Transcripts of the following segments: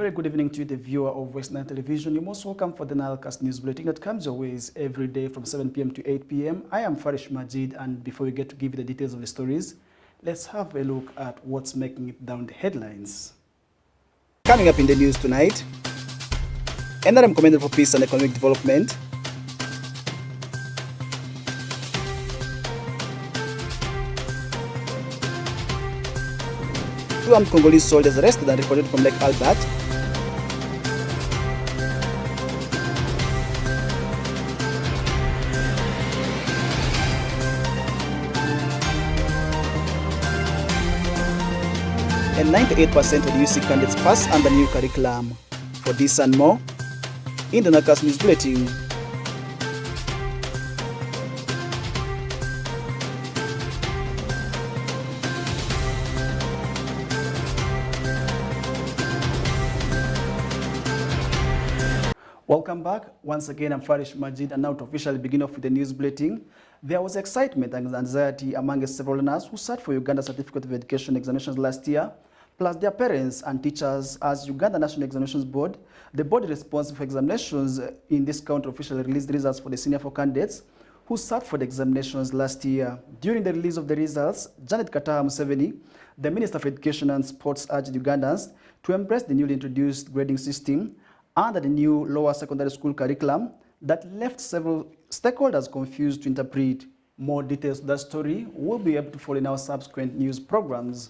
very good evening to you, the viewer of West Nile Television. You're most welcome for the NILECAST news bulletin that comes your ways every day from 7 p.m. to 8 p.m. I am Farish Majid, and before we get to give you the details of the stories, let's have a look at what's making it down the headlines. Coming up in the news tonight, NRM Commander for Peace and Economic Development, two armed Congolese soldiers arrested and reported from Lake Albert. And 98% of the UC candidates pass under new curriculum. For this and more, in the NILECAST News Bulletin. Welcome back. Once again, I'm Farish Majid, and now to officially begin off with the news bulletin. There was excitement and anxiety among several learners who sat for Uganda Certificate of Education examinations last year, plus their parents and teachers, as Uganda National Examinations Board, the body responsible for examinations in this country, officially released the results for the senior 4 candidates who sat for the examinations last year. During the release of the results, Janet Kataha Museveni, the Minister for Education and Sports, urged Ugandans to embrace the newly introduced grading system under the new lower secondary school curriculum that left several stakeholders confused to interpret. More details to that story will be able to follow in our subsequent news programs.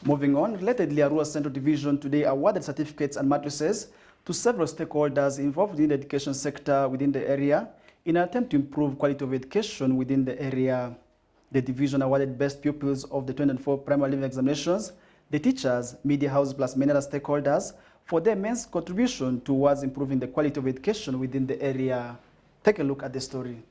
Moving on, relatedly, Arua Central Division today awarded certificates and matrices to several stakeholders involved in the education sector within the area in an attempt to improve quality of education within the area. The division awarded best pupils of the 2024 primary level examinations, the teachers, media house, plus many other stakeholders for their immense contribution towards improving the quality of education within the area. Take a look at the story.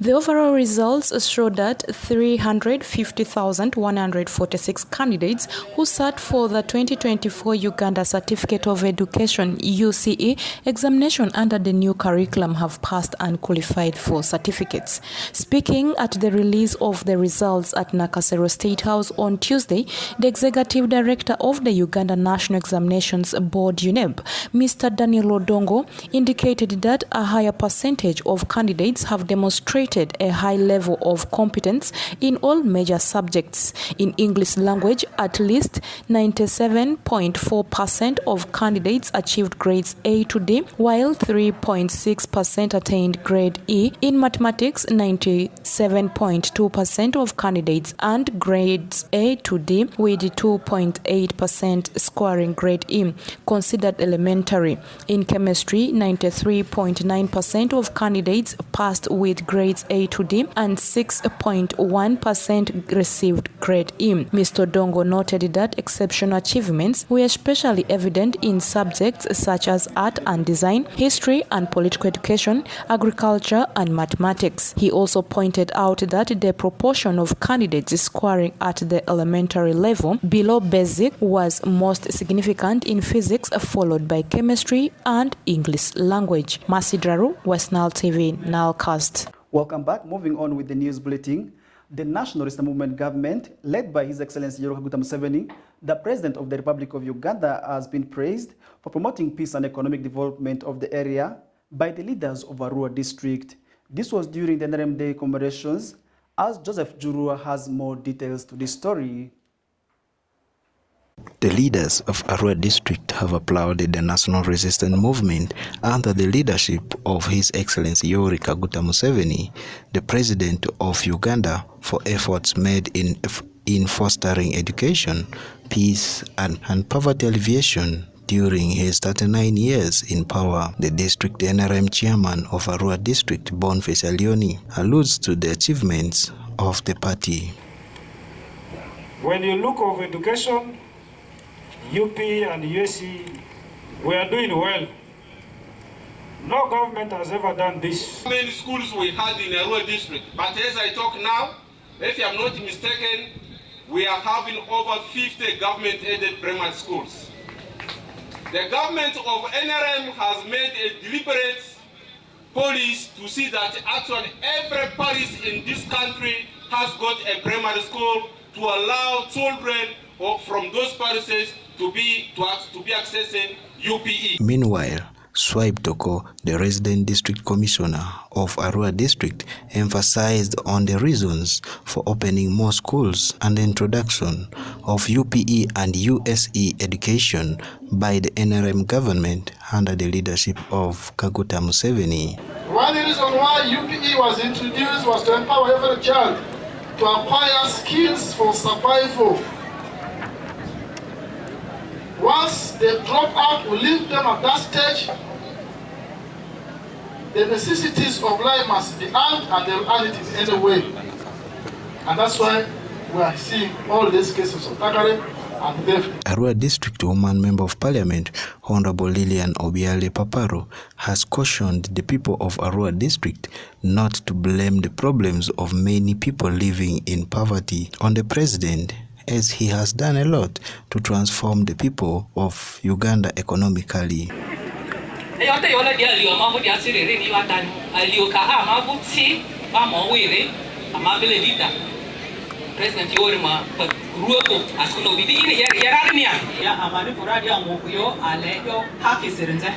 The overall results show that 350,146 candidates who sat for the 2024 Uganda Certificate of Education UCE examination under the new curriculum have passed and qualified for certificates. Speaking at the release of the results at Nakasero State House on Tuesday, the Executive Director of the Uganda National Examinations Board UNEB, Mr. Daniel Odongo, indicated that a higher percentage of candidates have demonstrated a high level of competence in all major subjects. In English language, at least 97.4% of candidates achieved grades A to D, while 3.6% attained grade E. In mathematics, 97.2% of candidates earned grades A to D, with 2.8% scoring grade E, considered elementary. In chemistry, 93.9% of candidates passed with grades A to D, and 6.1% received grade E. Mr. Dongo noted that exceptional achievements were especially evident in subjects such as art and design, history and political education, agriculture and mathematics. He also pointed out that the proportion of candidates scoring at the elementary level below basic was most significant in physics, followed by chemistry and English language. Masidraru, West Nile TV, NILECAST. Welcome back. Moving on with the news bulletin. The National Resistance Movement government, led by His Excellency Yoweri Kaguta Museveni, the President of the Republic of Uganda, has been praised for promoting peace and economic development of the area by the leaders of Arua district. This was during the NRM Day commemorations, as Joseph Jurua has more details to this story. The leaders of Arua district have applauded the national resistance movement under the leadership of His Excellency Yoweri Kaguta Museveni, the President of Uganda, for efforts made in fostering education, peace and poverty alleviation during his 39 years in power. The district NRM chairman of Arua district, Boniface Alioni, alludes to the achievements of the party. When you look over education, UP and USC, we are doing well. No government has ever done this. How many schools we had in Arua district? But as I talk now, if I'm not mistaken, we are having over 50 government-aided primary schools. The government of NRM has made a deliberate policy to see that actually every parish in this country has got a primary school to allow children or from those parishes to be accessing UPE. Meanwhile, Swipe Toko, the resident district commissioner of Arua district, emphasized on the reasons for opening more schools and the introduction of UPE and USE education by the NRM government under the leadership of Kaguta Museveni. One reason why UPE was introduced was to empower every child to acquire skills for survival. Once they drop out, we leave them at that stage. The necessities of life must be earned, and they'll earn it in any way. And that's why we are seeing all these cases of thuggery and theft. Arua District Woman Member of Parliament, Honorable Lilian Obiale Paparo, has cautioned the people of Arua District not to blame the problems of many people living in poverty on the president, as he has done a lot to transform the people of Uganda economically. President Yorima ruoko askono bidi ine yararnia ya amani furadi ya mokuyo aleyo haki sirinze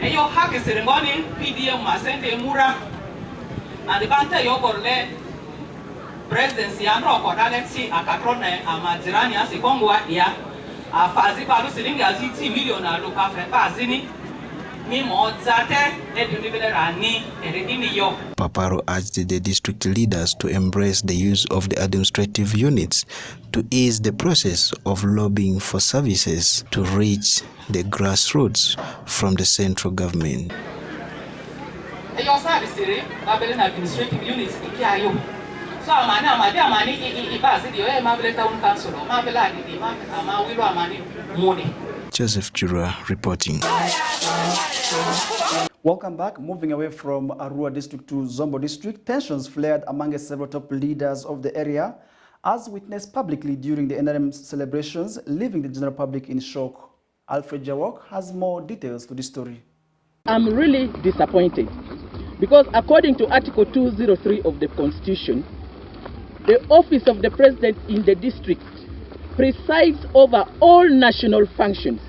eyo haki siringoni PDM masente mura andibante yo borle presidency andro ko dalexi akatrone amajirani asikongwa ya afazi palu silinga aziti million aloka frepa azini. Paparo urged the district leaders to embrace the use of the administrative units to ease the process of lobbying for services to reach the grassroots from the central government. Joseph Jura reporting. Welcome back. Moving away from Arua district to Zombo district, tensions flared among several top leaders of the area, as witnessed publicly during the NRM celebrations, leaving the general public in shock. Alfred Jawok has more details to this story. I'm really disappointed because according to Article 203 of the Constitution, the office of the president in the district presides over all national functions.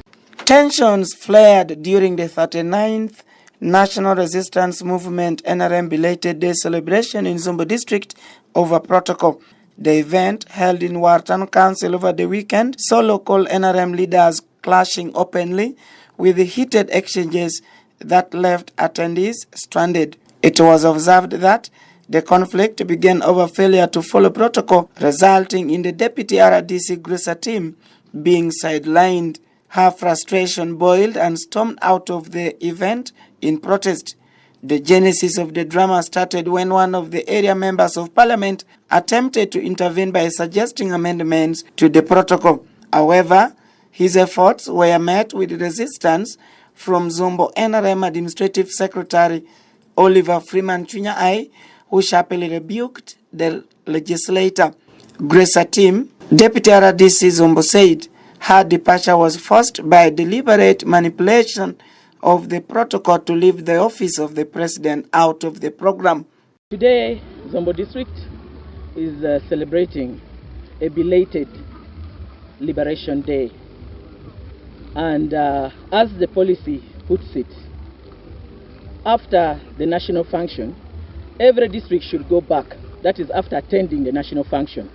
Tensions flared during the 39th National Resistance Movement NRM Belated Day celebration in Zombo district over protocol. The event, held in Wartan Council over the weekend, saw local NRM leaders clashing openly with heated exchanges that left attendees stranded. It was observed that the conflict began over failure to follow protocol, resulting in the Deputy RDC Gresa team being sidelined. Her frustration boiled and stormed out of the event in protest. The genesis of the drama started when one of the area members of parliament attempted to intervene by suggesting amendments to the protocol. However, his efforts were met with resistance from Zombo NRM Administrative Secretary Oliver Freeman Chunyai, who sharply rebuked the legislator. Gresa team, Deputy RDC Zombo said her departure was forced by deliberate manipulation of the protocol to leave the office of the president out of the program. Today, Zombo district is celebrating a belated Liberation Day. And as the policy puts it, after the national function, every district should go back. That is after attending the national function.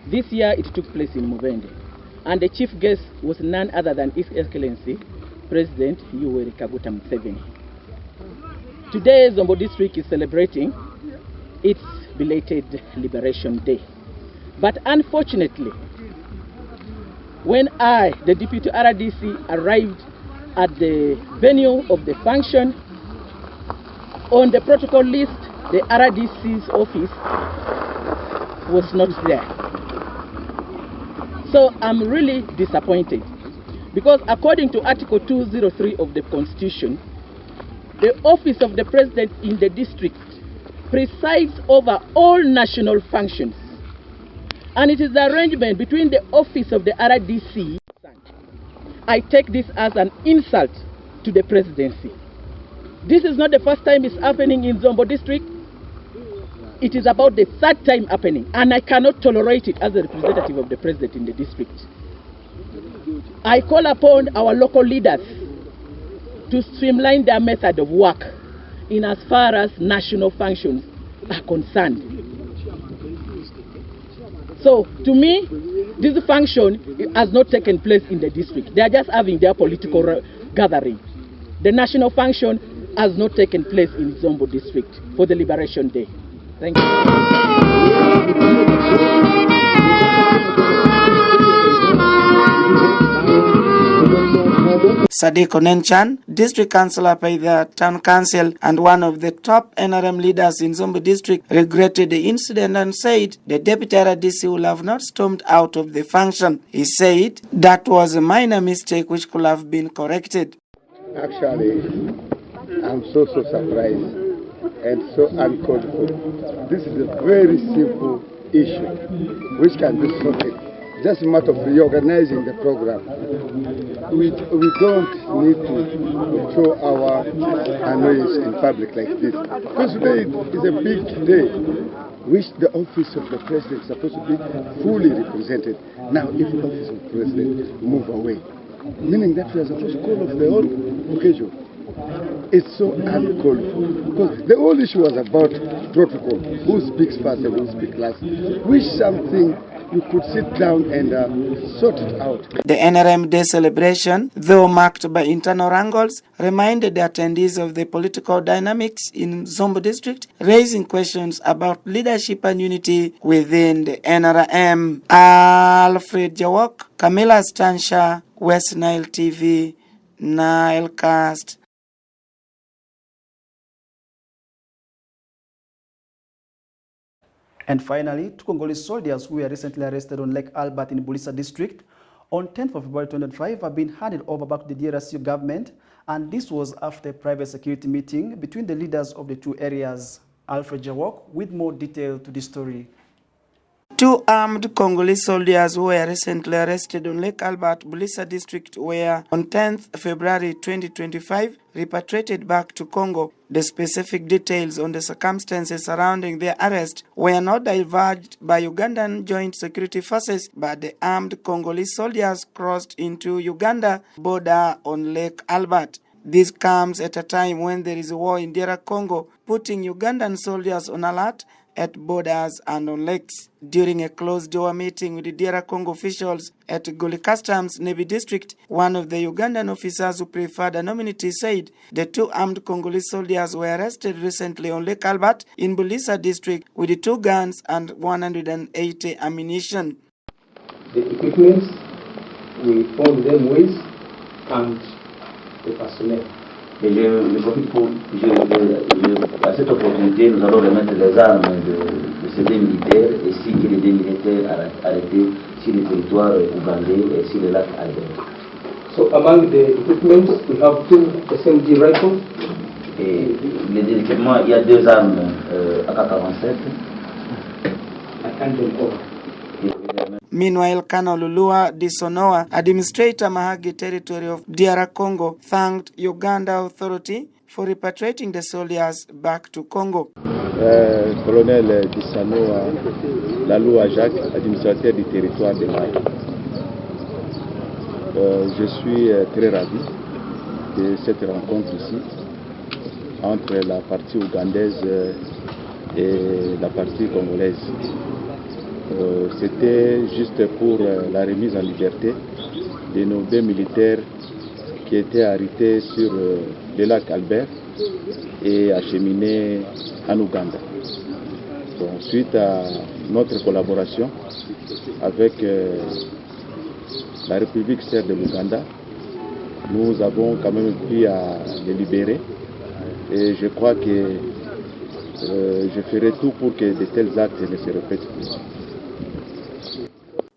This year it took place in Mubende. And the chief guest was none other than His Excellency, President Yoweri Kaguta Museveni. Today, Zombo district is celebrating its belated Liberation Day. But unfortunately, when I, the Deputy RDC, arrived at the venue of the function, on the protocol list, the RDC's office was not there. So I'm really disappointed because according to Article 203 of the Constitution, the office of the president in the district presides over all national functions. And it is the arrangement between the office of the RDC. I take this as an insult to the presidency. This is not the first time it's happening in Zombo district. it is about the third time happening, and I cannot tolerate it as a representative of the president in the district. I call upon our local leaders to streamline their method of work in as far as national functions are concerned. So, to me, this function has not taken place in the district. They are just having their political gathering. The national function has not taken place in Zombo district for the Liberation Day. Thank you. Sadiq Onenchan, district councillor by the town council and one of the top NRM leaders in Zombo district, regretted the incident and said the deputy RDC will have not stormed out of the function. He said that was a minor mistake which could have been corrected. Actually, I'm so surprised and so uncalled for. This is a very simple issue which can be sorted. Just a matter of reorganizing the program. We don't need to show our annoyance in public like this. Because today is a big day which the office of the president is supposed to be fully represented. Now, if the office of the president move away, meaning that we are supposed to call off the whole occasion. It's so uncalled for. Because the whole issue was about protocol. Who speaks first and who speaks last. Which something you could sit down and sort it out. The NRM Day celebration, though marked by internal wrangles, reminded the attendees of the political dynamics in Zombo district, raising questions about leadership and unity within the NRM. Alfred Jawok, Camilla Stansha, West Nile TV, NILECAST. And finally, two Congolese soldiers who were recently arrested on Lake Albert in Bulisa district on 10th of February 2025 have been handed over back to the DRC government, and this was after a private security meeting between the leaders of the two areas. Alfred Jawok with more detail to the story. Two armed Congolese soldiers who were recently arrested on Lake Albert, Bulisa district were on 10th February 2025 repatriated back to Congo. The specific details on the circumstances surrounding their arrest were not divulged by Ugandan joint security forces, but the armed Congolese soldiers crossed into Uganda border on Lake Albert. This comes at a time when there is a war in DR Congo, putting Ugandan soldiers on alert at borders and on lakes. During a closed-door meeting with the DR Congo officials at Goli Customs, Nebi district, one of the Ugandan officers who preferred anonymity said the two armed Congolese soldiers were arrested recently on Lake Albert in Bulisa district with 2 guns and 180 ammunition. The equipment we found them with and the personnel. Et je profite pour, à cette opportunité, nous allons remettre les armes de ces deux militaires ainsi que les deux militaires arrêtés sur le territoire ougandais et sur le lac Albert. So among the equipment, we have 2 SMG rifles. Et les équipements, il y a 2 armes AK-47. I can't them over. Meanwhile, Colonel Lulua Disonoa, administrator Mahagi territory of DR Congo, thanked Uganda authority for repatriating the soldiers back to Congo. Colonel Disonoa Lalua Jacques, administrateur du territoire de Maï. Je suis très ravi de cette rencontre ici entre la partie ougandaise et la partie congolaise. C'était juste pour la remise en liberté de nos 2 militaires qui étaient arrêtés sur le lac Albert et acheminés en Ouganda. Bon, suite à notre collaboration avec la République serbe de l'Ouganda, nous avons quand même pu les libérer et je crois que je ferai tout pour que de tels actes ne se répètent plus.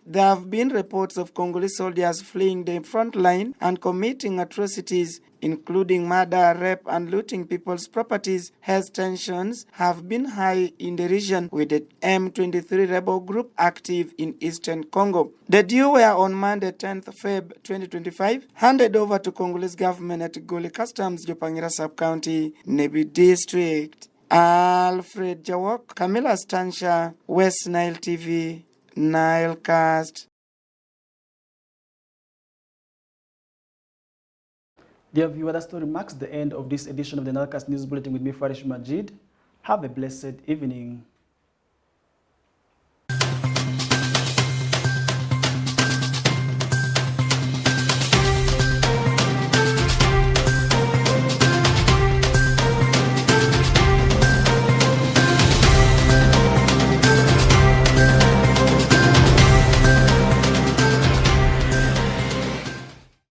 There have been reports of Congolese soldiers fleeing the front line and committing atrocities, including murder, rape, and looting people's properties. Health tensions have been high in the region, with the M23 rebel group active in eastern Congo. The duo were on Monday, 10th Feb 2025, handed over to Congolese government at Goli Customs, Jopangira Sub-County, Nebi District. Alfred Jawok, Camilla Stansha, West Nile TV, NILECAST. Dear viewer, that story marks the end of this edition of the NILECAST News Bulletin with me, Farish Majid. Have a blessed evening.